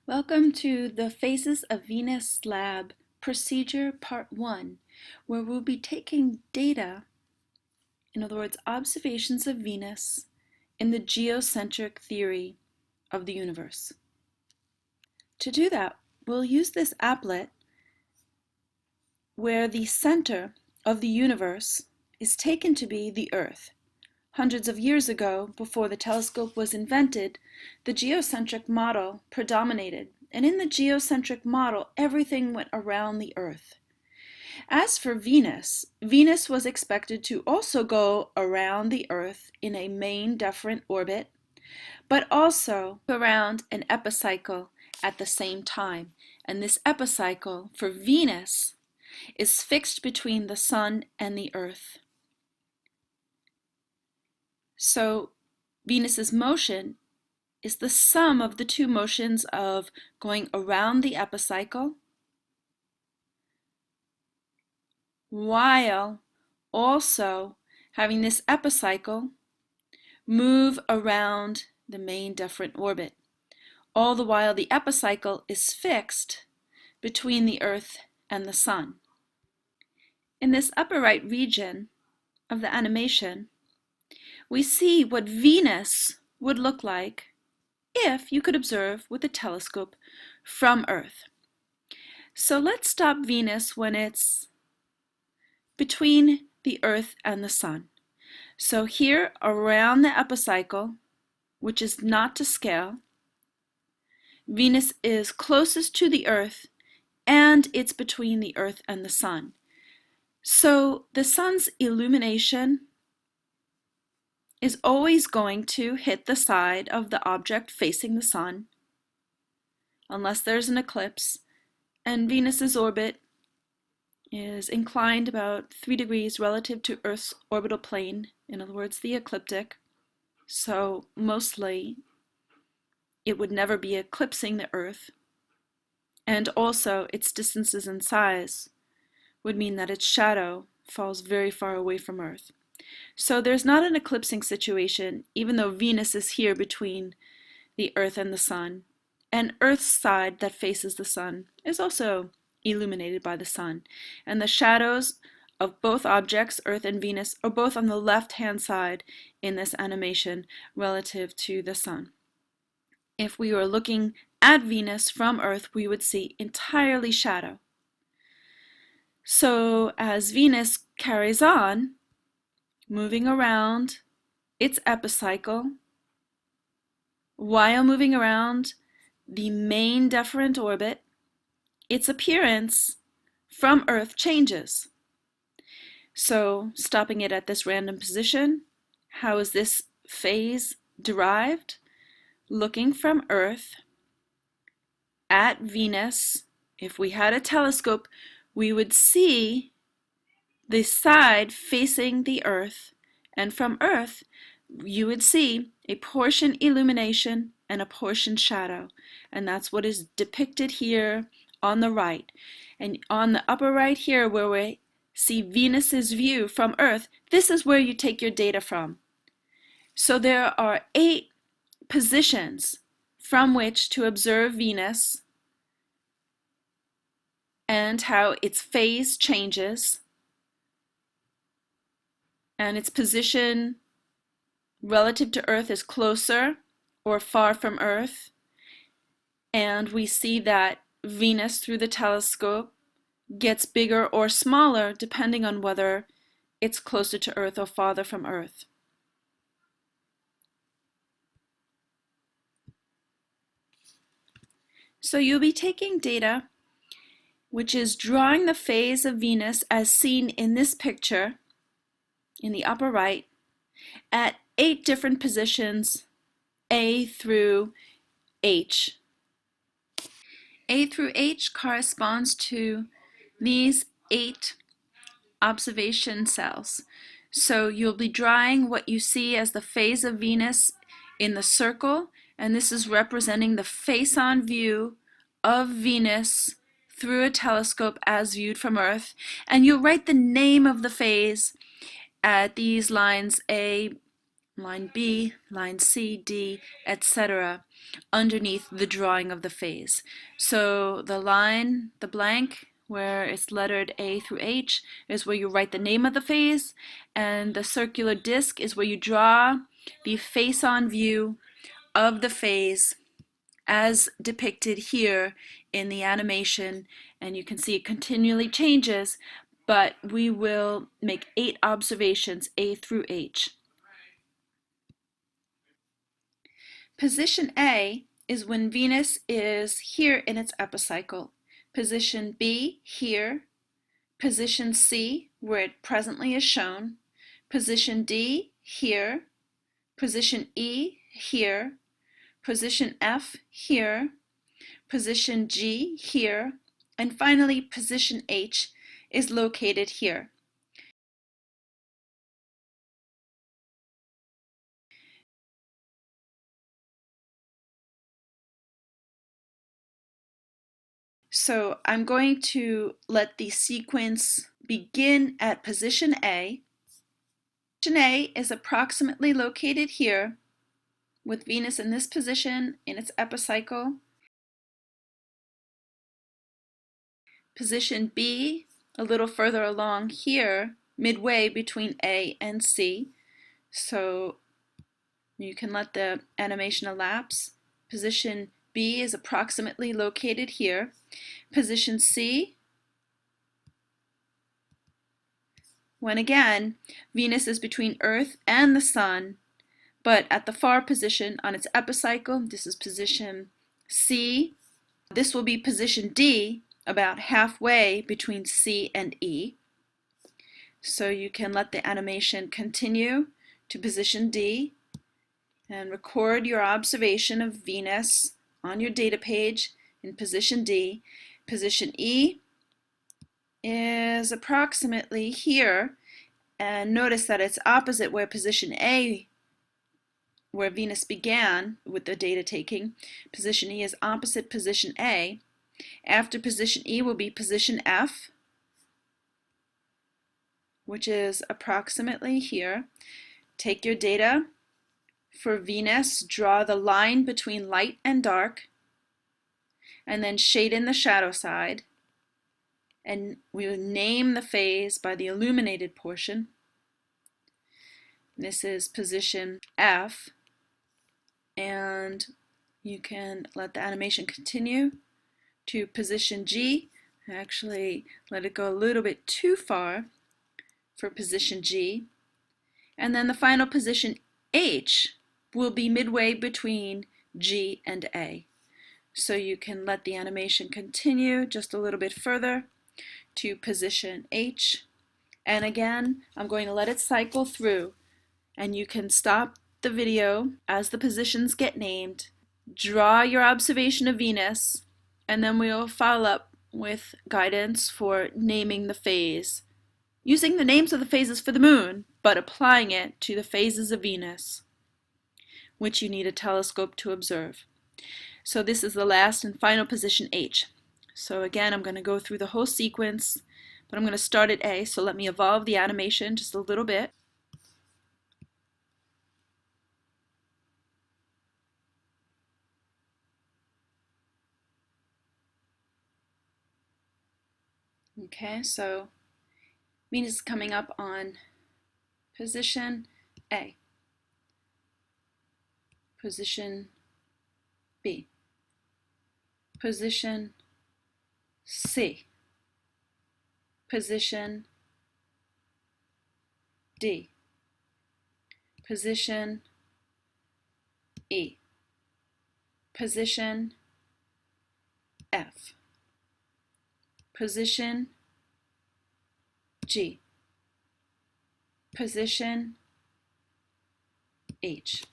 Welcome to the Phases of Venus Lab Procedure Part 1, where we'll be taking data, in other words, observations of Venus in the geocentric theory of the universe. To do that, we'll use this applet where the center of the universe is taken to be the Earth. Hundreds of years ago, before the telescope was invented, the geocentric model predominated, and in the geocentric model, everything went around the Earth. As for Venus, Venus was expected to also go around the Earth in a main deferent orbit, but also around an epicycle at the same time. And this epicycle for Venus is fixed between the Sun and the Earth. So Venus's motion is the sum of the two motions of going around the epicycle while also having this epicycle move around the main deferent orbit. All the while the epicycle is fixed between the Earth and the Sun. In this upper right region of the animation, we see what Venus would look like if you could observe with a telescope from Earth. So let's stop Venus when it's between the Earth and the Sun. So here around the epicycle, which is not to scale, Venus is closest to the Earth and it's between the Earth and the Sun. So the Sun's illumination is always going to hit the side of the object facing the Sun, unless there's an eclipse, and Venus's orbit is inclined about 3 degrees relative to Earth's orbital plane, in other words, the ecliptic, so mostly it would never be eclipsing the Earth, and also its distances in size would mean that its shadow falls very far away from Earth. So there's not an eclipsing situation, even though Venus is here between the Earth and the Sun, and Earth's side that faces the Sun is also illuminated by the Sun, and the shadows of both objects, Earth and Venus, are both on the left-hand side in this animation relative to the Sun. If we were looking at Venus from Earth, we would see entirely shadow. So as Venus carries on, moving around its epicycle, while moving around the main deferent orbit, its appearance from Earth changes. So stopping it at this random position, how is this phase derived? Looking from Earth at Venus, if we had a telescope, we would see the side facing the Earth, and from Earth you would see a portion illumination and a portion shadow, and that's what is depicted here on the right. And on the upper right here where we see Venus's view from Earth, this is where you take your data from. So there are 8 positions from which to observe Venus and how its phase changes and its position relative to Earth is closer or far from Earth. And we see that Venus through the telescope gets bigger or smaller depending on whether it's closer to Earth or farther from Earth. So you'll be taking data which is drawing the phase of Venus as seen in this picture in the upper right at 8 different positions, A through H. A through H corresponds to these 8 observation cells. So you'll be drawing what you see as the phase of Venus in the circle, and this is representing the face-on view of Venus through a telescope as viewed from Earth. And you'll write the name of the phase at these lines A, line B, line C, D, etc. underneath the drawing of the phase. So the line, the blank, where it's lettered A through H, is where you write the name of the phase, and the circular disc is where you draw the face-on view of the phase as depicted here in the animation, and you can see it continually changes, but we will make 8 observations, A through H. Position A is when Venus is here in its epicycle. Position B, here. Position C, where it presently is shown. Position D, here. Position E, here. Position F, here. Position G, here. And finally, position H is located here. So I'm going to let the sequence begin at position A. Position A is approximately located here, with Venus in this position in its epicycle. Position B, a little further along here, midway between A and C. So you can let the animation elapse. Position B is approximately located here. Position C, when again, Venus is between Earth and the Sun, but at the far position on its epicycle. This is position C. This will be position D, about halfway between C and E. So you can let the animation continue to position D and record your observation of Venus on your data page in position D. Position E is approximately here, and notice that it's opposite where position A, where Venus began with the data taking. Position E is opposite position A. After position E will be position F, which is approximately here. Take your data for Venus, draw the line between light and dark, and then shade in the shadow side. And we will name the phase by the illuminated portion. This is position F, and you can let the animation continue to position G. Actually, let it go a little bit too far for position G. And then the final position H will be midway between G and A. So you can let the animation continue just a little bit further to position H. And again, I'm going to let it cycle through, and you can stop the video as the positions get named, draw your observation of Venus, and then we'll follow up with guidance for naming the phase, using the names of the phases for the moon, but applying it to the phases of Venus, which you need a telescope to observe. So this is the last and final position H. So again, I'm going to go through the whole sequence, but I'm going to start at A, so let me evolve the animation just a little bit. Okay, so Venus is coming up on position A, position B, position C, position D, position E, position F, position G, position H.